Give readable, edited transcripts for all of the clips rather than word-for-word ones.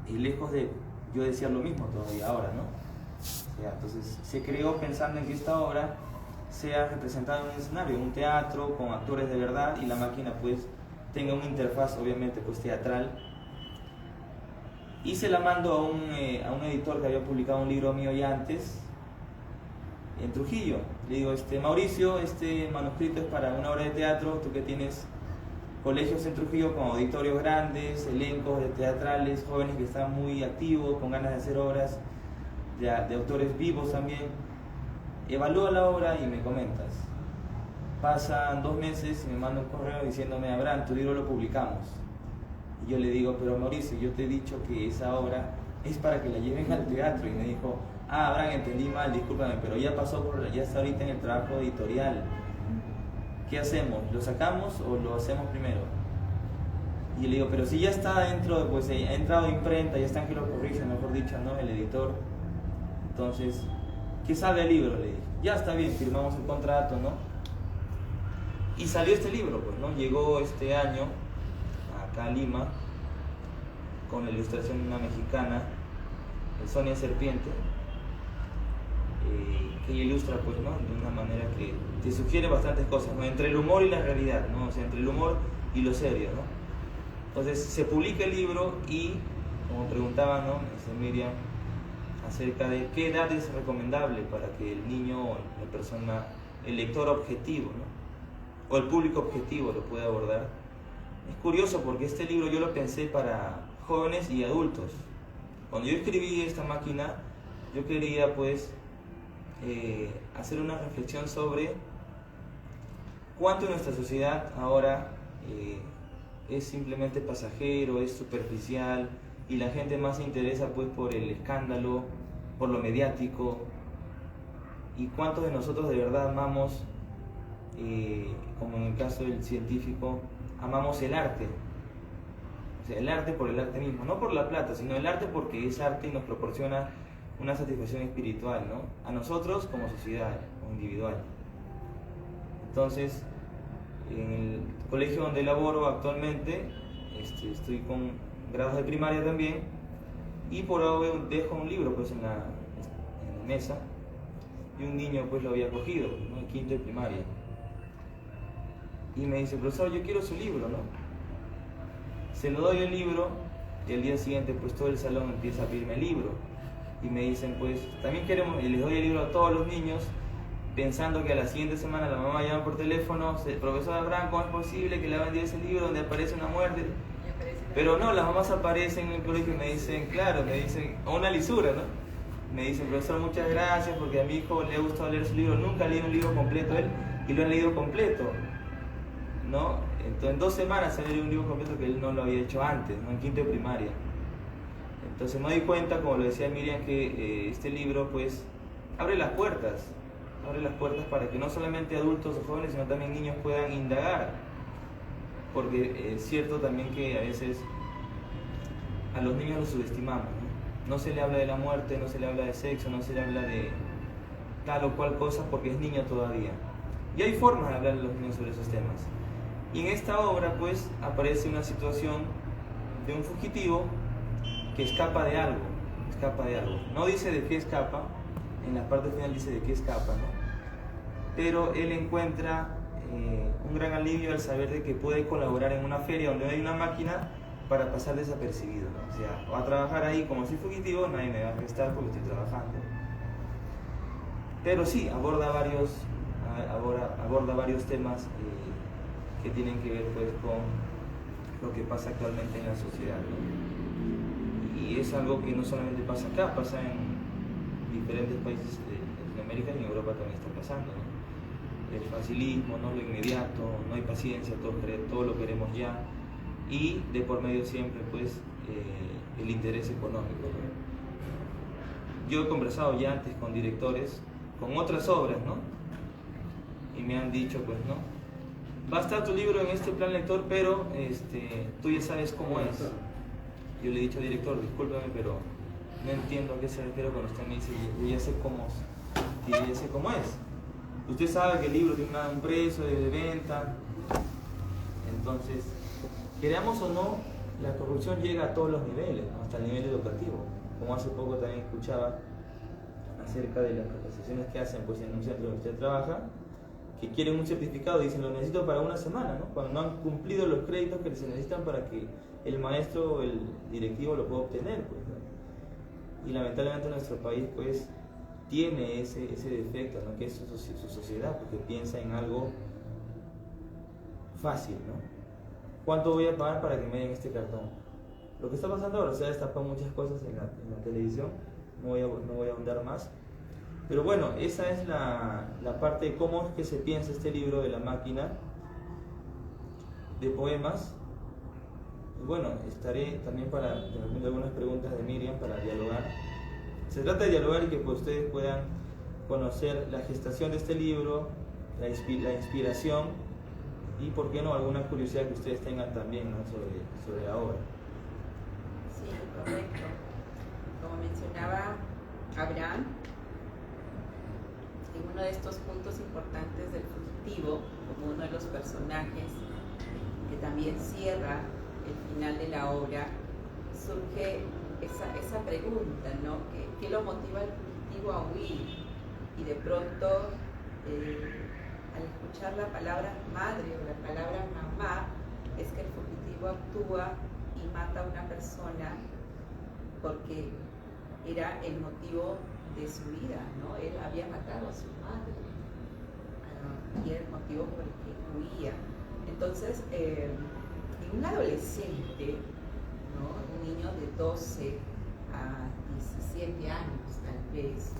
y lejos de yo decía lo mismo todavía ahora, ¿no? O sea, entonces se creó pensando en que esta obra sea representada en un escenario, en un teatro, con actores de verdad, y la máquina pues tenga una interfaz obviamente pues teatral. Y se la mando a un editor que había publicado un libro mío ya antes, en Trujillo. Le digo, Mauricio, este manuscrito es para una obra de teatro, tú que tienes colegios en Trujillo con auditorios grandes, elencos de teatrales, jóvenes que están muy activos, con ganas de hacer obras, de autores vivos también. Evalúa la obra y me comentas. Pasan 2 meses y me manda un correo diciéndome, Abraham, tu libro lo publicamos. Y yo le digo, pero Mauricio, yo te he dicho que esa obra es para que la lleven al teatro. Y me dijo, Abraham, entendí mal, discúlpame, pero ya está ahorita en el trabajo editorial. ¿Qué hacemos? ¿Lo sacamos o lo hacemos primero? Y le digo, pero si ya está dentro, pues ha entrado a imprenta, ya están que lo corrigen, mejor dicho, ¿no? El editor. Entonces, ¿qué sabe el libro? Le dije, ya está bien, firmamos el contrato, ¿no? Y salió este libro, pues, ¿no? Llegó este año acá a Lima con la ilustración de una mexicana, Sonia Serpiente, que ilustra, pues, ¿no? De una manera que te sugiere bastantes cosas, ¿no? Entre el humor y la realidad, ¿no? O sea, entre el humor y lo serio, ¿no? Entonces se publica el libro y, como preguntaba, ¿no? Miriam, acerca de qué edad es recomendable para que el niño o la persona, el lector objetivo, ¿no? O el público objetivo lo pueda abordar. Es curioso porque este libro yo lo pensé para jóvenes y adultos. Cuando yo escribí esta máquina, yo quería, pues, hacer una reflexión sobre cuánto en nuestra sociedad ahora es simplemente pasajero, es superficial, y la gente más se interesa pues por el escándalo, por lo mediático, y cuántos de nosotros de verdad amamos, como en el caso del científico, amamos el arte. O sea, el arte por el arte mismo, no por la plata, sino el arte porque es arte y nos proporciona una satisfacción espiritual, ¿no? A nosotros como sociedad o individual. Entonces, en el colegio donde laboro actualmente, estoy con grados de primaria también, y por ahora dejo un libro pues en la mesa, y un niño pues lo había cogido, ¿no? En quinto de primaria, y me dice, profesor, yo quiero su libro, ¿no? Se lo doy el libro, y al día siguiente pues todo el salón empieza a pedirme el libro, y me dicen, pues también queremos, y les doy el libro a todos los niños, pensando que a la siguiente semana la mamá llama por teléfono, profesor Abraham, ¿cómo es posible que le ha vendido ese libro donde aparece una muerte? Pero no, las mamás aparecen en el colegio y me dicen, claro, me dicen, o una lisura, ¿no? Me dicen, profesor, muchas gracias porque a mi hijo le ha gustado leer su libro, nunca ha leído un libro completo él, y lo ha leído completo, ¿no? Entonces, en 2 semanas se ha leído un libro completo que él no lo había hecho antes, ¿no? En quinto de primaria. Entonces me doy cuenta, como lo decía Miriam, que este libro pues abre las puertas para que no solamente adultos o jóvenes, sino también niños puedan indagar, porque es cierto también que a veces a los niños los subestimamos, ¿no? No se le habla de la muerte, no se le habla de sexo, no se le habla de tal o cual cosa porque es niño todavía, y hay formas de hablar a los niños sobre esos temas. Y en esta obra pues aparece una situación de un fugitivo que escapa de algo, no dice de qué escapa, en la parte final dice de qué escapa, ¿no? Pero él encuentra un gran alivio al saber de que puede colaborar en una feria donde hay una máquina para pasar desapercibido, ¿no? O sea, va a trabajar ahí como soy fugitivo, nadie me va a arrestar porque estoy trabajando. Pero sí, aborda varios temas que tienen que ver pues con lo que pasa actualmente en la sociedad, ¿no? Y es algo que no solamente pasa acá, pasa en diferentes países de Latinoamérica y en Europa también está pasando, ¿no? El facilismo, ¿no? Lo inmediato, no hay paciencia, todo lo queremos ya, y de por medio siempre pues el interés económico, ¿no? Yo he conversado ya antes con directores, con otras obras, ¿no? Y me han dicho, pues, ¿no? Va a estar tu libro en este plan lector, pero tú ya sabes cómo es. Yo le he dicho al director, discúlpame, pero no entiendo a qué se refiere cuando usted me dice, yo ya sé cómo es. Usted sabe que el libro tiene un precio de venta. Entonces, queramos o no, la corrupción llega a todos los niveles, ¿no? Hasta el nivel educativo. Como hace poco también escuchaba acerca de las capacitaciones que hacen pues, en un centro donde usted trabaja, que quieren un certificado, dicen lo necesito para una semana, ¿no? Cuando no han cumplido los créditos que se necesitan para que el maestro o el directivo lo pueda obtener, pues, ¿no? Y lamentablemente nuestro país pues tiene ese defecto, ¿no? Que es su sociedad, porque piensa en algo fácil, ¿no? ¿Cuánto voy a pagar para que me den este cartón? Lo que está pasando ahora, se ha destapado muchas cosas en la televisión, no voy a ahondar más. Pero bueno, esa es la parte de cómo es que se piensa este libro de la máquina de poemas. Y bueno, estaré también para responder algunas preguntas de Miriam para dialogar. Se trata de dialogar y que pues, ustedes puedan conocer la gestación de este libro, la inspiración y, por qué no, alguna curiosidad que ustedes tengan también, ¿no? sobre la obra. Sí, correcto. Como mencionaba Abraham, en uno de estos puntos importantes del fugitivo, como uno de los personajes que también cierra el final de la obra, surge esa pregunta, ¿no? ¿Qué lo motiva al fugitivo a huir? Y de pronto, al escuchar la palabra madre o la palabra mamá, es que el fugitivo actúa y mata a una persona porque era el motivo de su vida, ¿no? Él había matado a su madre y era el motivo por el que huía. Entonces, un adolescente, ¿no? Un niño de 12 a 17 años tal vez,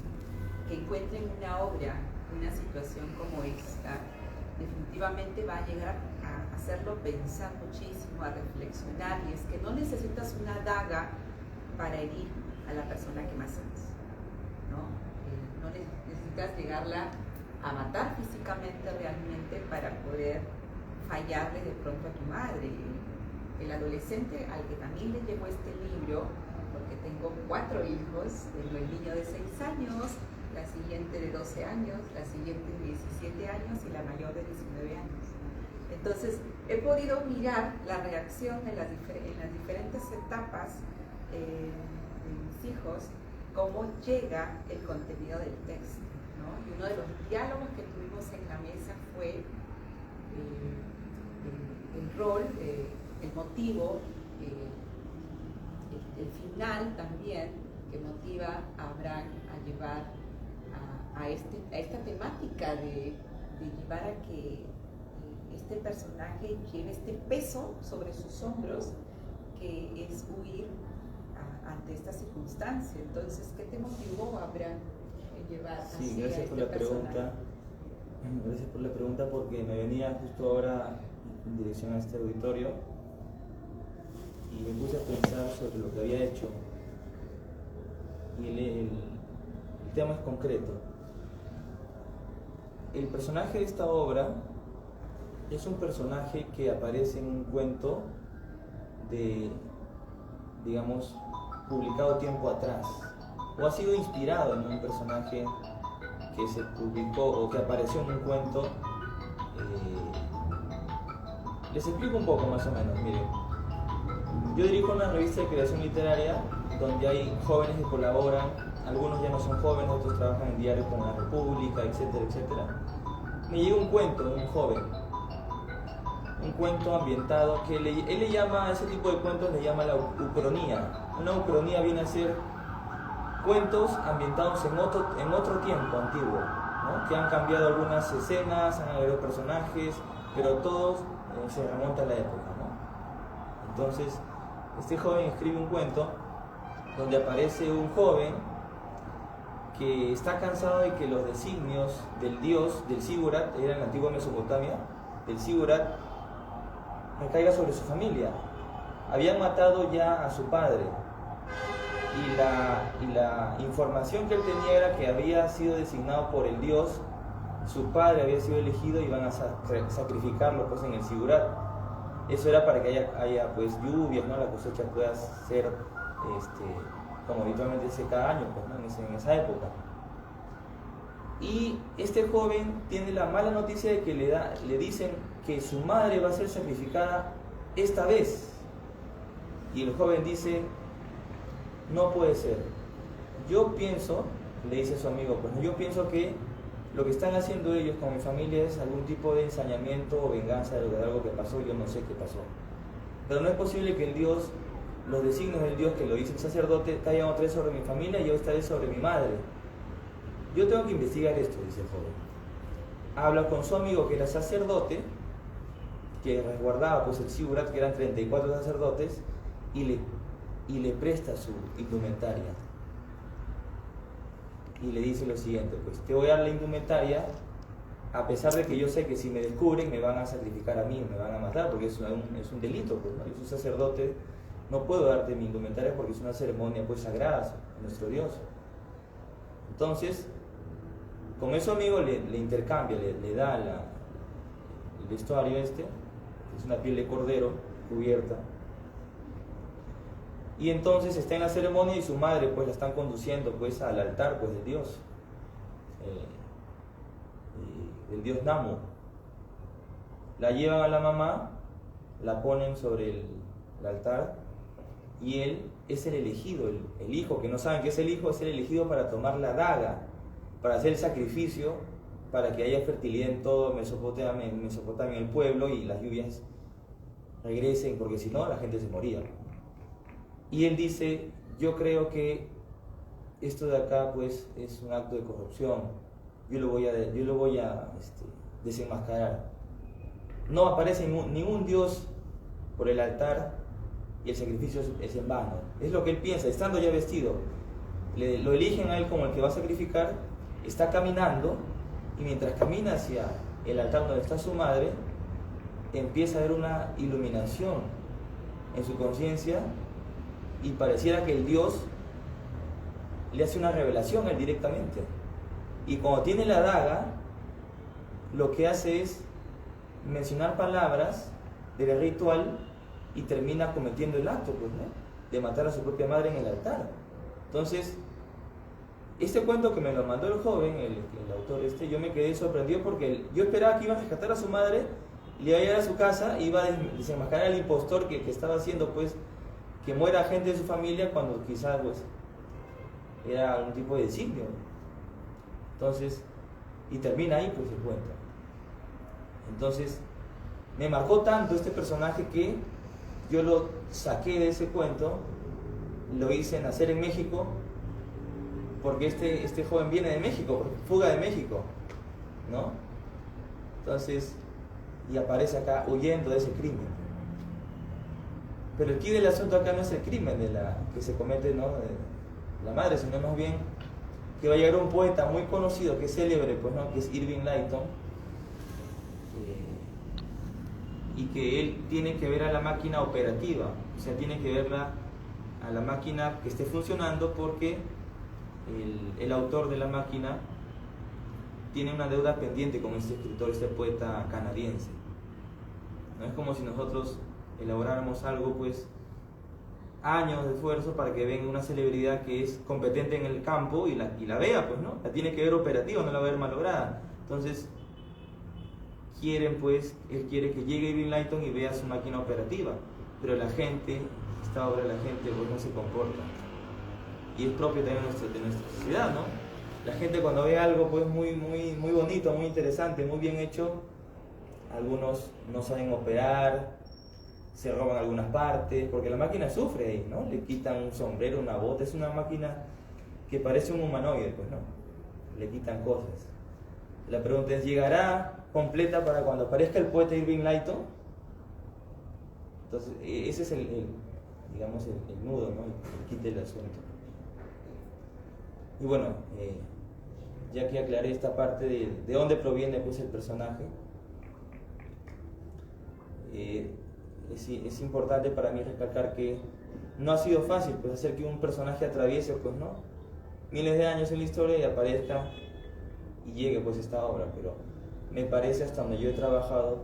que encuentre en una obra una situación como esta, definitivamente va a llegar a hacerlo pensar muchísimo, a reflexionar, y es que no necesitas una daga para herir a la persona que más amas, ¿no? No necesitas llegarla a matar físicamente realmente para poder fallarle de pronto a tu madre. El adolescente al que también le llegó este libro, porque tengo 4 hijos, tengo el niño de 6 años, la siguiente de 12 años, la siguiente de 17 años y la mayor de 19 años. Entonces, he podido mirar la reacción en las diferentes etapas de mis hijos, cómo llega el contenido del texto, ¿no? Y uno de los diálogos que tuvimos en la mesa fue el rol, el motivo, el final también que motiva a Abraham a llevar a esta temática de llevar a que este personaje lleve este peso sobre sus hombros, que es huir ante esta circunstancia. Entonces, ¿qué te motivó, Abraham, en llevar Sí, así gracias a por este la pregunta. personaje? Gracias por la pregunta, porque me venía justo ahora en dirección a este auditorio y me puse a pensar sobre lo que había hecho. Y el tema es concreto. El personaje de esta obra es un personaje que aparece en un cuento digamos, publicado tiempo atrás, o ha sido inspirado en un personaje que se publicó o que apareció en un cuento. Les explico un poco más o menos. Miren, yo dirijo una revista de creación literaria donde hay jóvenes que colaboran, algunos ya no son jóvenes, otros trabajan en diarios como La República, etcétera, etcétera. Me llega un cuento de un joven, un cuento ambientado que él le llama, a ese tipo de cuentos le llama la ucronía. Una ucronía viene a ser cuentos ambientados en otro tiempo antiguo, ¿no? Que han cambiado algunas escenas, han agregado personajes, pero todos se remonta a la época, ¿no? Entonces, este joven escribe un cuento donde aparece un joven que está cansado de que los designios del dios, del Sigurat, era en la antigua Mesopotamia, del Sigurat, recaiga sobre su familia. Habían matado ya a su padre y la información que él tenía era que había sido designado por el dios, su padre había sido elegido y van a sacrificarlo pues en el Sigurat. Eso era para que haya pues lluvias, ¿no? La cosecha pueda ser como habitualmente se cada año, pues, ¿no? En esa época. Y este joven tiene la mala noticia de que le dicen que su madre va a ser sacrificada esta vez. Y el joven dice, no puede ser. Yo pienso, le dice a su amigo, pues yo pienso que lo que están haciendo ellos con mi familia es algún tipo de ensañamiento o venganza de algo que pasó, yo no sé qué pasó. Pero no es posible que el Dios, los designios del Dios que lo dice el sacerdote, caigan otra vez sobre mi familia y yo estaré sobre mi madre. Yo tengo que investigar esto, dice el joven. Habla con su amigo que era sacerdote, que resguardaba pues el Sigurat, que eran 34 sacerdotes, y le presta su indumentaria. Y le dice lo siguiente, pues te voy a dar la indumentaria, a pesar de que yo sé que si me descubren me van a sacrificar a mí, me van a matar, porque es un delito, pues, ¿no? Yo soy sacerdote, no puedo darte mi indumentaria porque es una ceremonia pues sagrada a nuestro Dios. Entonces, con eso amigo le intercambia, le da el vestuario que es una piel de cordero cubierta. Y entonces está en la ceremonia y su madre pues la están conduciendo pues al altar pues del Dios, del Dios Namu. La llevan a la mamá, la ponen sobre el altar y él es el elegido, el hijo, que no saben que es el hijo, es el elegido para tomar la daga, para hacer el sacrificio, para que haya fertilidad en todo Mesopotamia, en el pueblo y las lluvias regresen, porque si no la gente se moría. Y él dice, yo creo que esto de acá pues es un acto de corrupción, yo lo voy a desenmascarar. No aparece ningún Dios por el altar y el sacrificio es en vano. Es lo que él piensa, estando ya vestido. Lo eligen a él como el que va a sacrificar, está caminando y mientras camina hacia el altar donde está su madre, empieza a haber una iluminación en su conciencia y pareciera que el Dios le hace una revelación a él directamente. Y cuando tiene la daga, lo que hace es mencionar palabras del ritual y termina cometiendo el acto, pues, ¿no?, de matar a su propia madre en el altar. Entonces, este cuento que me lo mandó el joven, el autor yo me quedé sorprendido porque yo esperaba que iba a rescatar a su madre, le iba a llevar a su casa, iba a desenmascarar al impostor que estaba haciendo pues que muera gente de su familia cuando quizás pues era algún tipo de designio. Entonces, y termina ahí pues el cuento. Entonces, me marcó tanto este personaje que yo lo saqué de ese cuento, lo hice nacer en México, porque este joven viene de México, fuga de México, ¿no? Entonces, y aparece acá huyendo de ese crimen. Pero el quid del asunto acá no es el crimen que se comete, ¿no?, de la madre, sino más bien que va a llegar un poeta muy conocido, que es célebre, pues, ¿no?, que es Irving Layton, y que él tiene que ver a la máquina operativa, o sea, tiene que verla a la máquina que esté funcionando porque el autor de la máquina tiene una deuda pendiente con este escritor, este poeta canadiense. No es como si nosotros elaboráramos algo, pues, años de esfuerzo para que venga una celebridad que es competente en el campo y la vea, pues, ¿no? La tiene que ver operativa, no la va a ver malograda. Entonces, él quiere que llegue Irving Layton y vea su máquina operativa, pero la gente, esta obra de la gente, pues, no se comporta. Y es propio también de nuestra sociedad, ¿no? La gente cuando ve algo pues muy bonito, muy interesante, muy bien hecho, algunos no saben operar, se roban algunas partes, porque la máquina sufre ahí, ¿no? Le quitan un sombrero, una bota, es una máquina que parece un humanoide, pues, ¿no? Le quitan cosas. La pregunta es, ¿llegará completa para cuando aparezca el poeta Irving Layton? Entonces, ese es el nudo, ¿no? El quid del asunto. Y bueno, ya que aclaré esta parte de dónde proviene pues el personaje, es importante para mí recalcar que no ha sido fácil pues hacer que un personaje atraviese pues, ¿no?, miles de años en la historia y aparezca y llegue pues esta obra, pero me parece, hasta donde yo he trabajado,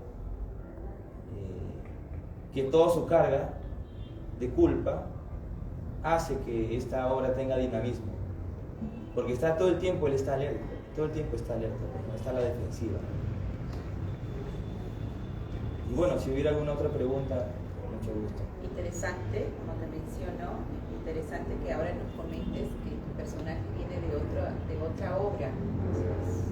que toda su carga de culpa hace que esta obra tenga dinamismo, porque está todo el tiempo, él está alerta, todo el tiempo está alerta, no está a la defensiva. Y bueno, si hubiera alguna otra pregunta, con mucho gusto. interesante, como te menciono, interesante que ahora nos comentes que tu personaje viene de otra obra. Entonces,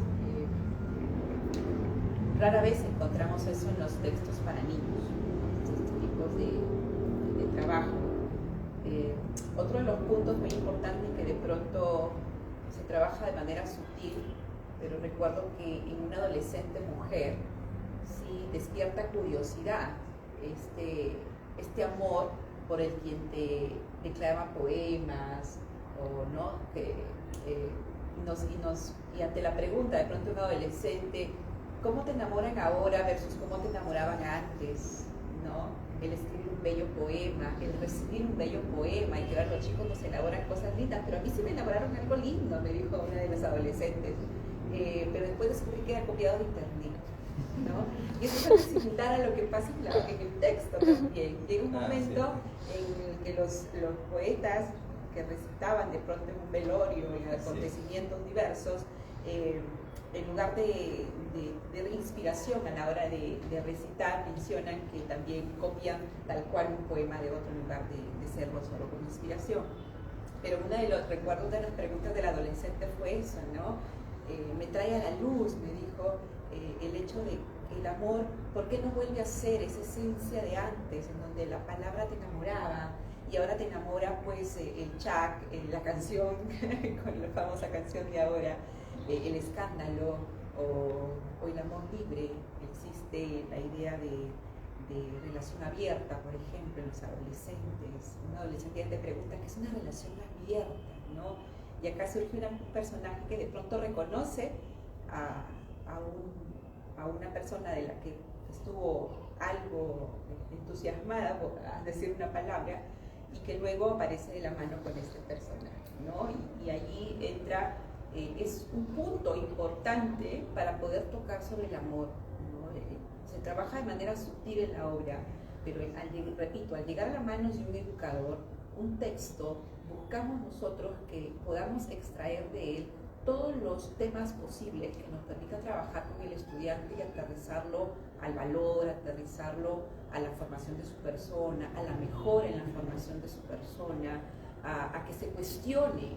rara vez encontramos eso en los textos para niños, estos tipos de trabajo. Otro de los puntos muy importantes que de pronto se trabaja de manera sutil, pero recuerdo que en una adolescente mujer sí despierta curiosidad, este amor por el quien te declama poemas, o no, y ante la pregunta de pronto un adolescente, ¿cómo te enamoran ahora versus cómo te enamoraban antes? ¿No? El escribir un bello poema, el recibir un bello poema, y que ahora los chicos nos elaboran cosas lindas, pero a mí sí me elaboraron algo lindo, me dijo una de las adolescentes, pero después descubrí que era copiado de internet, ¿no? Y eso es similar a lo que pasa en el texto también. Llega un momento en el que los poetas que recitaban de pronto en un velorio, en acontecimientos diversos, en lugar de inspiración a la hora de recitar, mencionan que también copian tal cual un poema de otro en lugar de serlo solo como inspiración. Pero recuerdo una de las preguntas del adolescente fue eso, ¿no? Me trae a la luz, me dijo, el hecho de el amor, ¿por qué no vuelve a ser esa esencia de antes, en donde la palabra te enamoraba y ahora te enamora pues el chat, la canción, con la famosa canción de ahora, el escándalo o el amor libre? Existe la idea de relación abierta, por ejemplo, en los adolescentes. Un adolescente te pregunta qué es una relación abierta, ¿no? Y acá surge un personaje que de pronto reconoce a una persona de la que estuvo algo entusiasmada, por decir una palabra, y que luego aparece de la mano con este personaje, ¿no? Y allí entra, es un punto importante para poder tocar sobre el amor, ¿no? Se trabaja de manera sutil en la obra, pero repito, al llegar a las manos de un educador, un texto, buscamos nosotros que podamos extraer de él todos los temas posibles que nos permitan trabajar con el estudiante y aterrizarlo al valor, aterrizarlo a la formación de su persona, a la mejora en la formación de su persona, a que se cuestione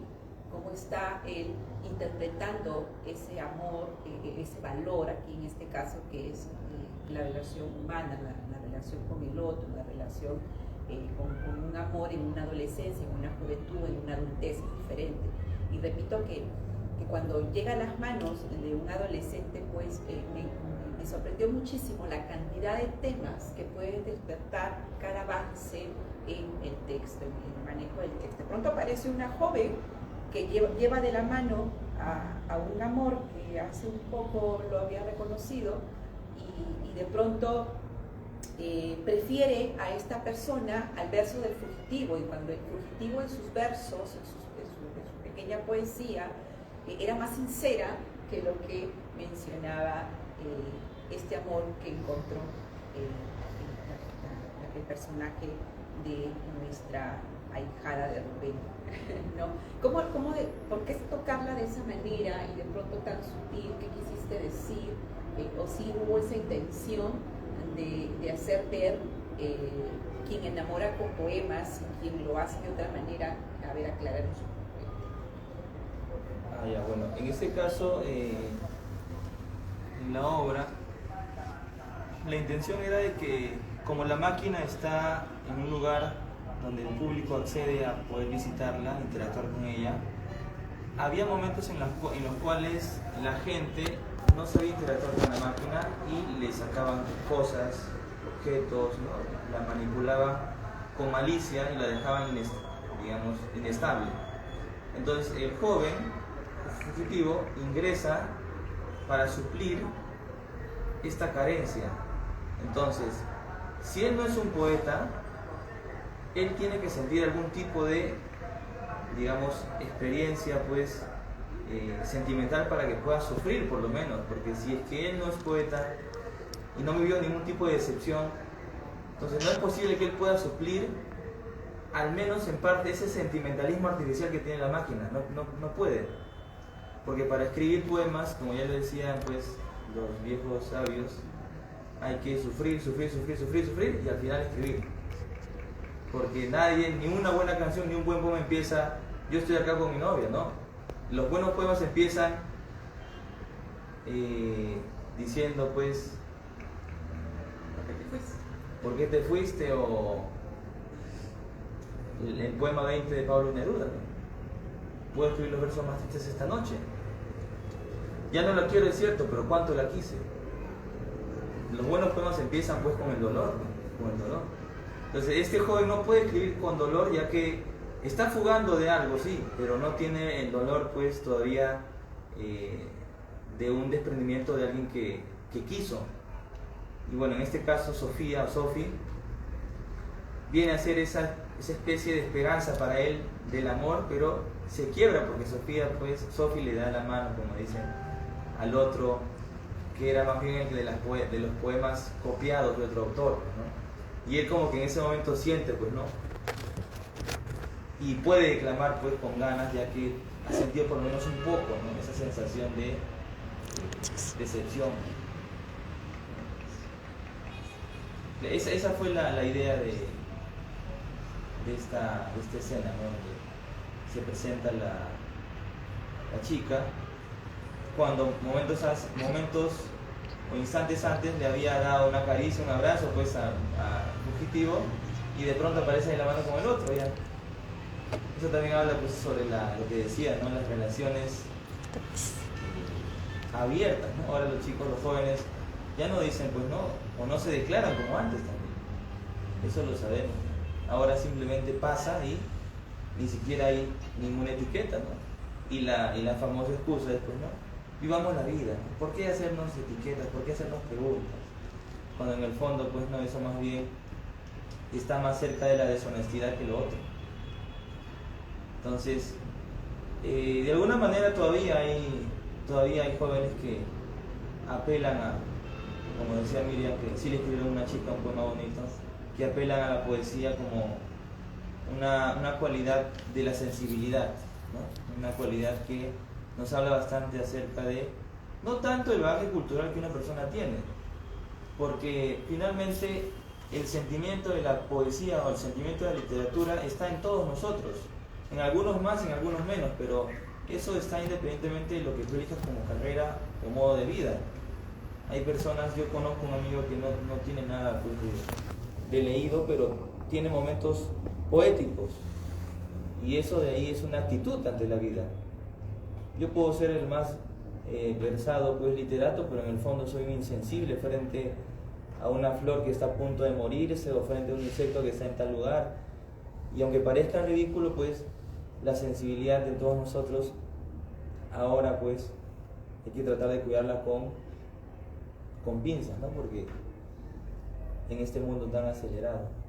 cómo está él interpretando ese amor, ese valor aquí en este caso que es la relación humana, la relación con el otro, la relación con un amor en una adolescencia, en una juventud, en una adultez diferente. Y repito que cuando llega a las manos de un adolescente, pues me sorprendió muchísimo la cantidad de temas que puede despertar cada avance en el texto, en el manejo del texto. De pronto aparece una joven que lleva de la mano a un amor que hace un poco lo había reconocido y de pronto prefiere a esta persona al verso del fugitivo, y cuando el fugitivo en sus versos, en su pequeña poesía, era más sincera que lo que mencionaba este amor que encontró el personaje de nuestra ahijada de Rubén, ¿no? ¿Por qué tocarla de esa manera y de pronto tan sutil? ¿Qué quisiste decir? ¿O si hubo esa intención de hacer ver quien enamora con poemas y quien lo hace de otra manera? A ver, aclarar un poco. Ya, bueno, en este caso, en la obra, la intención era de que, como la máquina está en un lugar donde el público accede a poder visitarla, interactuar con ella, había momentos en los cuales la gente no sabía interactuar con la máquina y le sacaban cosas, objetos, ¿no? La manipulaba con malicia y la dejaban inestable. Entonces el joven fugitivo ingresa para suplir esta carencia. Entonces, si él no es un poeta, él tiene que sentir algún tipo de, digamos, experiencia, pues, sentimental para que pueda sufrir, por lo menos, porque si es que él no es poeta y no vivió ningún tipo de decepción, entonces no es posible que él pueda suplir, al menos en parte, ese sentimentalismo artificial que tiene la máquina. No puede, porque para escribir poemas, como ya lo decían pues los viejos sabios, hay que sufrir y al final escribir. Porque nadie, ni una buena canción, ni un buen poema empieza, yo estoy acá con mi novia, ¿no? Los buenos poemas empiezan diciendo, pues, ¿por qué te fuiste? O el poema 20 de Pablo Neruda, ¿no? Puedo escribir los versos más tristes esta noche. Ya no la quiero, es cierto, pero cuánto la quise. Los buenos poemas empiezan pues con el dolor, ¿no? Con el dolor. Entonces este joven no puede escribir con dolor, ya que está fugando de algo, sí, pero no tiene el dolor pues todavía de un desprendimiento de alguien que quiso. Y bueno, en este caso Sofía o Sophie viene a ser esa especie de esperanza para él del amor, pero se quiebra porque Sophie le da la mano, como dicen, al otro, que era más bien el de los poemas copiados de otro autor, ¿no? Y él como que en ese momento siente, pues, ¿no? Y puede declamar, pues, con ganas, ya que ha sentido por lo menos un poco, ¿no? Esa sensación de decepción. Esa fue la idea de esta escena, ¿no? Donde se presenta la chica, cuando momentos o instantes antes le había dado una caricia, un abrazo pues a fugitivo, y de pronto aparece de la mano con el otro ya. Eso también habla pues sobre lo que decía, ¿no? Las relaciones abiertas, ¿no? Ahora los chicos, los jóvenes ya no dicen pues no, o no se declaran como antes también. Eso lo sabemos. Ahora simplemente pasa y ni siquiera hay ninguna etiqueta, ¿no? Y la famosa excusa después, ¿no? Vivamos la vida, ¿no? ¿Por qué hacernos etiquetas? ¿Por qué hacernos preguntas? Cuando en el fondo, pues no, eso más bien está más cerca de la deshonestidad que lo otro. Entonces, de alguna manera todavía hay jóvenes que apelan a, como decía Miriam, que sí le escribieron a una chica un poema bonito, que apelan a la poesía como una cualidad de la sensibilidad, ¿no? Una cualidad que nos habla bastante acerca de, no tanto el bagaje cultural que una persona tiene, porque finalmente el sentimiento de la poesía o el sentimiento de la literatura está en todos nosotros, en algunos más, en algunos menos, pero eso está independientemente de lo que tú elijas como carrera o modo de vida. Hay personas, yo conozco un amigo que no tiene nada pues, de leído, pero tiene momentos poéticos, y eso de ahí es una actitud ante la vida. Yo puedo ser el más versado pues literato, pero en el fondo soy un insensible frente a una flor que está a punto de morirse o frente a un insecto que está en tal lugar. Y aunque parezca ridículo, pues la sensibilidad de todos nosotros ahora pues hay que tratar de cuidarla con pinzas, ¿no? Porque en este mundo tan acelerado.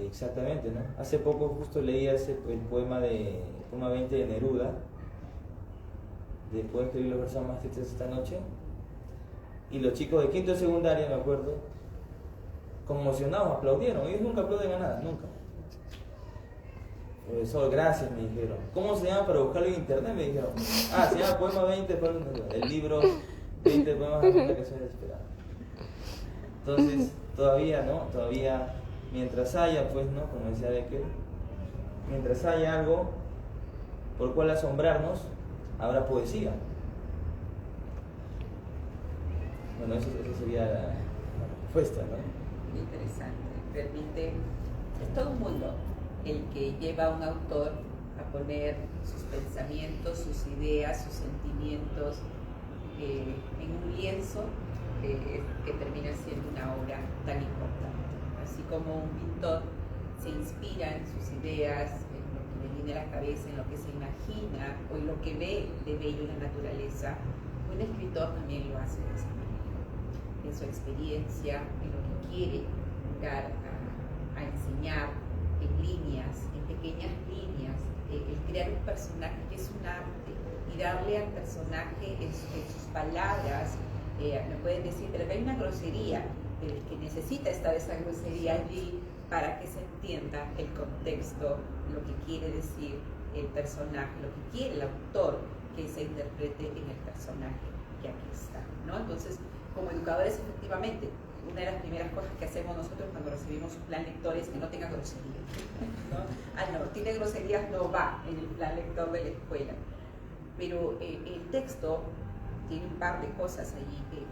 Exactamente, ¿no? Hace poco justo leía el poema 20 de Neruda, de Puedo escribir los versos más tristes esta noche, y los chicos de quinto de secundaria, me acuerdo, conmocionados, aplaudieron. Ellos nunca aplauden a nada, nunca. Profesor, gracias, me dijeron. ¿Cómo se llama para buscarlo en internet? Me dijeron. Se llama Poema 20 de Pablo Neruda, el libro 20 poemas de la canción desesperada. Entonces, todavía, ¿no? Todavía, mientras haya, pues, ¿no? Como decía Becker, mientras haya algo por cual asombrarnos, habrá poesía. Bueno, eso sería la respuesta, ¿no? Interesante. Permite, es todo un mundo el que lleva a un autor a poner sus pensamientos, sus ideas, sus sentimientos en un lienzo que termina siendo una obra tan importante. Así como un pintor se inspira en sus ideas, en lo que le viene a la cabeza, en lo que se imagina o en lo que ve de bello en la naturaleza, un escritor también lo hace de esa manera, en su experiencia, en lo que quiere dar a enseñar, en líneas, en pequeñas líneas, el crear un personaje que es un arte y darle al personaje en sus palabras. Me pueden decir, pero que hay una grosería, que necesita estar esa grosería allí para que se entienda el contexto, lo que quiere decir el personaje, lo que quiere el autor que se interprete en el personaje que aquí está, ¿no? Entonces, como educadores, efectivamente, una de las primeras cosas que hacemos nosotros cuando recibimos un plan lector es que no tenga groserías, ¿no? No, tiene groserías, no va en el plan lector de la escuela. Pero el texto tiene un par de cosas allí que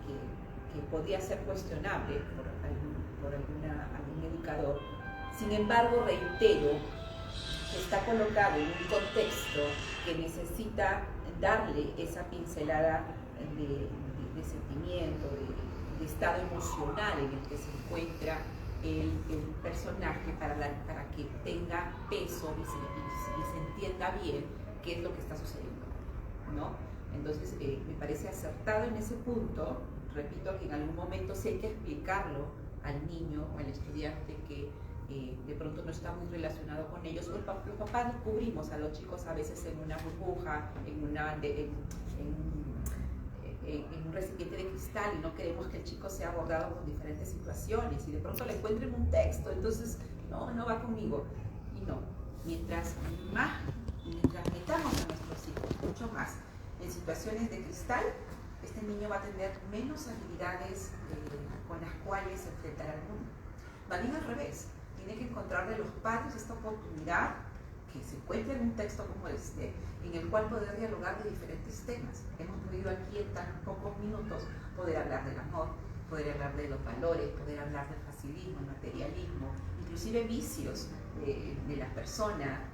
podría ser cuestionable por algún educador. Sin embargo, reitero que está colocado en un contexto que necesita darle esa pincelada de sentimiento, de estado emocional en el que se encuentra el personaje para que tenga peso y se entienda bien qué es lo que está sucediendo, ¿no? Entonces, me parece acertado en ese punto. Repito que en algún momento sí hay que explicarlo al niño o al estudiante que de pronto no está muy relacionado con ellos. Los papás descubrimos a los chicos a veces en una burbuja, en un recipiente de cristal, y no queremos que el chico sea abordado con diferentes situaciones y de pronto le encuentren un texto, entonces no va conmigo. Y no, mientras metamos a nuestros hijos mucho más en situaciones de cristal, este niño va a tener menos habilidades con las cuales enfrentar al mundo. Va bien al revés, tiene que encontrar de los padres esta oportunidad que se encuentre en un texto como este, en el cual poder dialogar de diferentes temas. Hemos podido aquí en tan pocos minutos poder hablar del amor, poder hablar de los valores, poder hablar del facilismo, el materialismo, inclusive vicios de la persona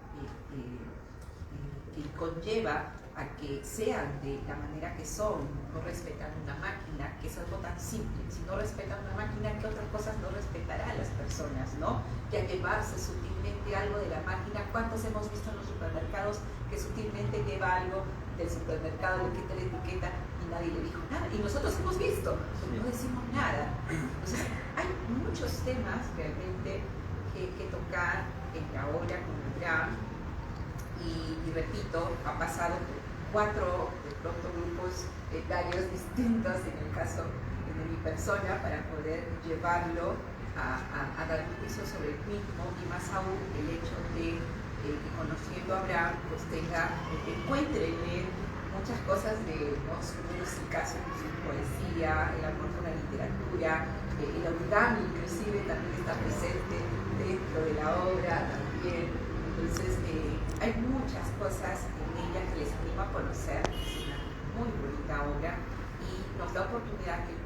que conlleva a que sean de la manera que son, no respetan una máquina, que es algo tan simple. Si no respetan una máquina, ¿qué otras cosas no respetarán las personas, no? Que a llevarse sutilmente algo de la máquina. ¿Cuántos hemos visto en los supermercados que sutilmente lleva algo del supermercado, le quita la etiqueta y nadie le dijo nada? Y nosotros hemos visto, pero no decimos nada. Entonces, hay muchos temas realmente que tocar en la obra con Abraham. Y repito, ha pasado por 4 de pronto grupos etarios distintos, en el caso de mi persona, para poder llevarlo a dar un juicio sobre el mismo, y más aún el hecho de que conociendo a Abraham pues encuentre en él muchas cosas de su música, su poesía, el amor por la literatura, el origami inclusive también está presente dentro de la obra también. Entonces hay muchas cosas en ella que les animo a conocer. Es una muy bonita obra y nos da oportunidad que el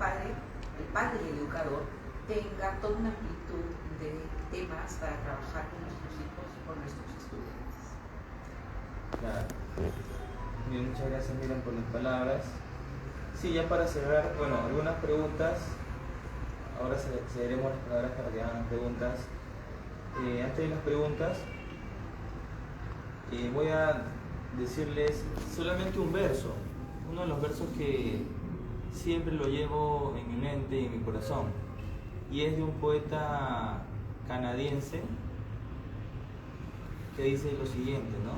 padre y el educador tenga toda una amplitud de temas para trabajar con nuestros hijos, con nuestros estudiantes. Claro. Bien, muchas gracias, Miriam, por las palabras. Sí, ya para cerrar, bueno, algunas preguntas. Ahora cederemos las palabras para que hagan preguntas. Antes de las preguntas, voy a decirles solamente un verso, uno de los versos que siempre lo llevo en mi mente y en mi corazón, y es de un poeta canadiense que dice lo siguiente, ¿no?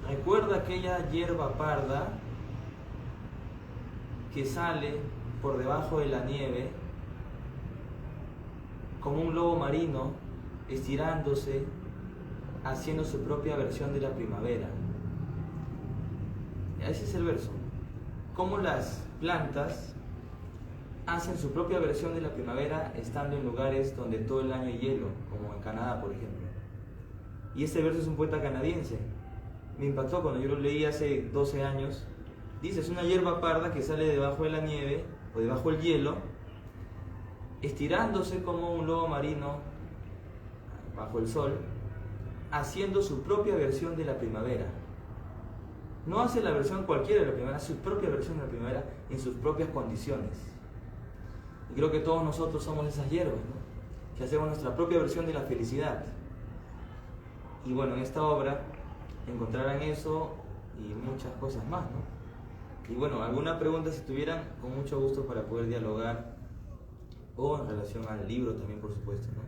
Recuerda aquella hierba parda que sale por debajo de la nieve como un lobo marino estirándose, haciendo su propia versión de la primavera. Ese es el verso. Cómo las plantas hacen su propia versión de la primavera estando en lugares donde todo el año hay hielo, como en Canadá, por ejemplo. Y este verso es un poeta canadiense. Me impactó cuando yo lo leí hace 12 años. Dice, es una hierba parda que sale debajo de la nieve o debajo del hielo, estirándose como un lobo marino bajo el sol, haciendo su propia versión de la primavera. No hace la versión cualquiera de la primavera, su propia versión de la primavera en sus propias condiciones. Y creo que todos nosotros somos esas hierbas, ¿no? Que hacemos nuestra propia versión de la felicidad. Y bueno, en esta obra encontrarán eso y muchas cosas más, ¿no? Y bueno, alguna pregunta si tuvieran, con mucho gusto para poder dialogar, o en relación al libro también, por supuesto, ¿no?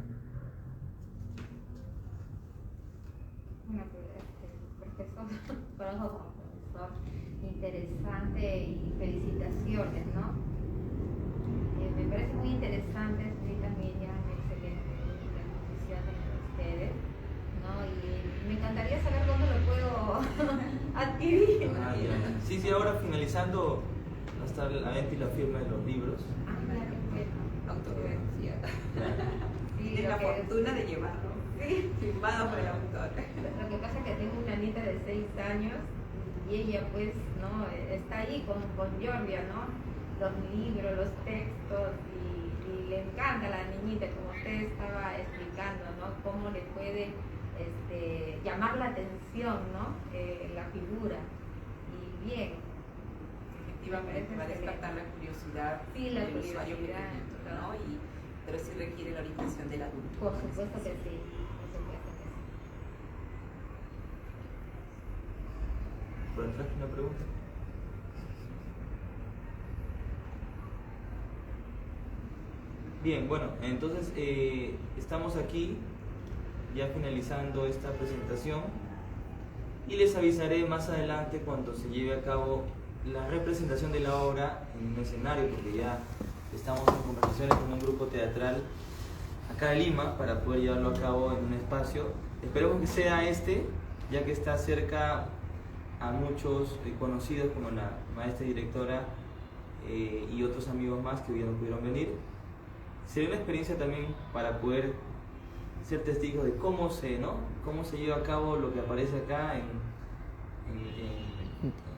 Bueno, profesor, interesante y felicitaciones, ¿no? Me parece muy interesante, señorita Miriam, excelente la exposición de ustedes, ¿no? Y me encantaría saber dónde lo puedo adquirir. Sí, ahora finalizando, va a estar la venta y la firma de los libros. Mira qué bueno. autobiografía. Sí, Tiene la fortuna de llevarlo. Sí. Firmado por el autor. Lo que pasa es que tengo una nieta de 6 años y ella pues no está ahí con Giorgia, ¿no? Los libros, los textos y le encanta a la niñita, como usted estaba explicando, ¿no? Cómo le puede llamar la atención, ¿no? La figura. Y bien. Efectivamente, va a despertar la curiosidad Sí, la del usuario curiosidad, pequeñito, ¿no? Pero sí requiere la orientación del adulto. Por supuesto que sí. Por supuesto que sí. ¿Por atrás una pregunta? Bien, bueno, entonces estamos aquí ya finalizando esta presentación y les avisaré más adelante cuando se lleve a cabo la representación de la obra en un escenario, porque ya estamos en conversaciones con un grupo teatral acá de Lima para poder llevarlo a cabo en un espacio. Esperemos que sea ya que está cerca a muchos conocidos como la maestra directora y otros amigos más que hoy no pudieron venir. Sería una experiencia también para poder ser testigos de cómo se lleva a cabo lo que aparece acá en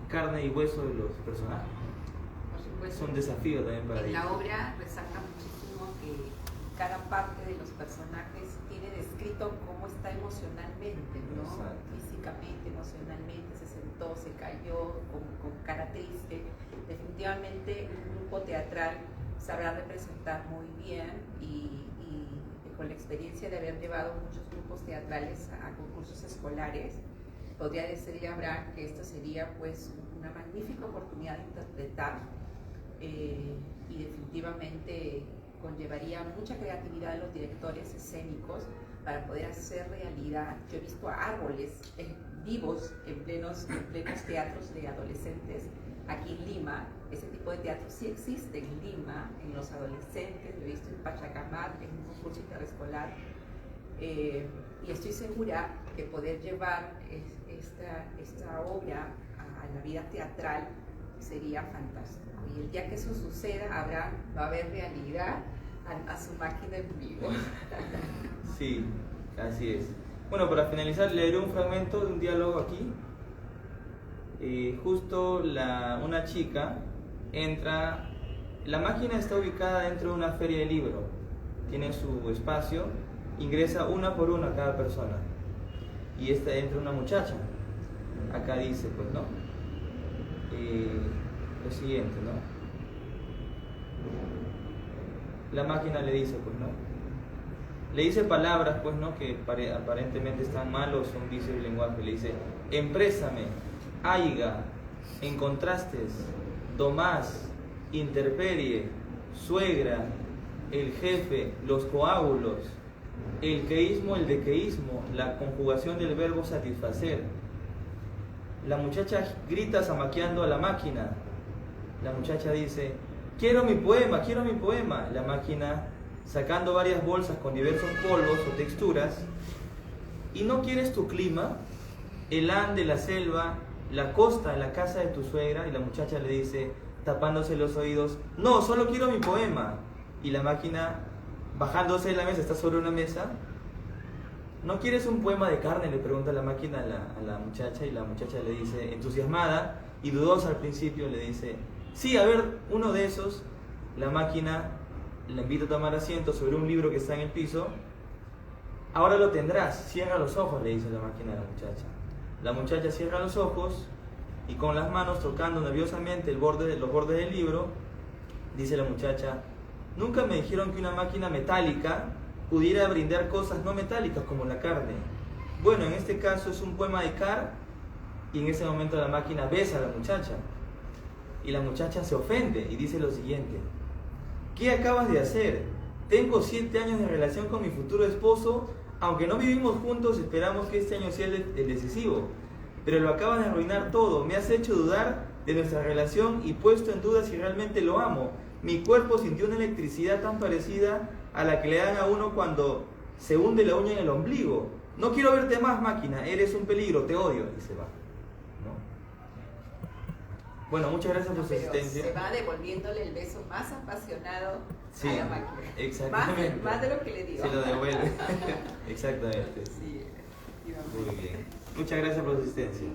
carne y hueso de los personajes. Por supuesto. Es un desafío también para ellos. En la obra resalta muchísimo que cada parte de los personajes tiene descrito cómo está emocionalmente, ¿no? Exacto. Físicamente, emocionalmente, se sentó, se cayó, con cara triste. Definitivamente un grupo teatral sabrá representar muy bien y con la experiencia de haber llevado muchos grupos teatrales a concursos escolares, podría decirle a Abraham que esta sería pues una magnífica oportunidad de interpretar y definitivamente conllevaría mucha creatividad de los directores escénicos para poder hacer realidad. Yo he visto árboles vivos en plenos teatros de adolescentes aquí en Lima. Ese tipo de teatro sí existe en Lima, en los adolescentes, lo he visto en Pachacamac, en un concurso interescolar, y estoy segura que poder llevar esta obra a la vida teatral sería fantástico. Y el día que eso suceda, va a haber realidad a su máquina en vivo. Sí, así es. Bueno, para finalizar, leeré un fragmento de un diálogo aquí. Justo una chica entra, la máquina está ubicada dentro de una feria de libro, tiene su espacio, ingresa una por una cada persona y entra una muchacha, acá dice pues, ¿no? Lo siguiente, ¿no? La máquina le dice pues, ¿no? Le dice palabras pues, ¿no? Que aparentemente están mal o son vicios del lenguaje. Le dice: emprésame, aiga, en contrastes, domás, interperie, suegra, el jefe, los coágulos, el queísmo, el dequeísmo, la conjugación del verbo satisfacer. La muchacha grita zamaqueando a la máquina. La muchacha dice: quiero mi poema, quiero mi poema. La máquina, sacando varias bolsas con diversos polvos o texturas: ¿y no quieres tu clima? El ande, la selva, la costa, la casa de tu suegra. Y la muchacha le dice, tapándose los oídos: no, solo quiero mi poema. Y la máquina, bajándose de la mesa, está sobre una mesa: ¿no quieres un poema de carne?, le pregunta la máquina a la muchacha. Y la muchacha le dice, entusiasmada y dudosa al principio, le dice: sí, a ver, uno de esos. La máquina la invita a tomar asiento sobre un libro que está en el piso. Ahora lo tendrás, cierra los ojos, le dice la máquina a la muchacha. La muchacha cierra los ojos y con las manos tocando nerviosamente los bordes del libro, dice la muchacha: nunca me dijeron que una máquina metálica pudiera brindar cosas no metálicas como la carne. Bueno, en este caso es un poema de Carr. Y en ese momento la máquina besa a la muchacha. Y la muchacha se ofende y dice lo siguiente: ¿qué acabas de hacer? Tengo 7 años de relación con mi futuro esposo. Aunque no vivimos juntos, esperamos que este año sea el decisivo. Pero lo acabas de arruinar todo. Me has hecho dudar de nuestra relación y puesto en duda si realmente lo amo. Mi cuerpo sintió una electricidad tan parecida a la que le dan a uno cuando se hunde la uña en el ombligo. No quiero verte más, máquina. Eres un peligro, te odio. Y se va, ¿no? Bueno, muchas gracias por su Pero asistencia. se va devolviéndole el beso más apasionado Sí, a la máquina. exactamente. Más de lo que le dio. Se lo devuelve. Exactamente. Sí, efectivamente. Muy bien. Muchas gracias por su asistencia.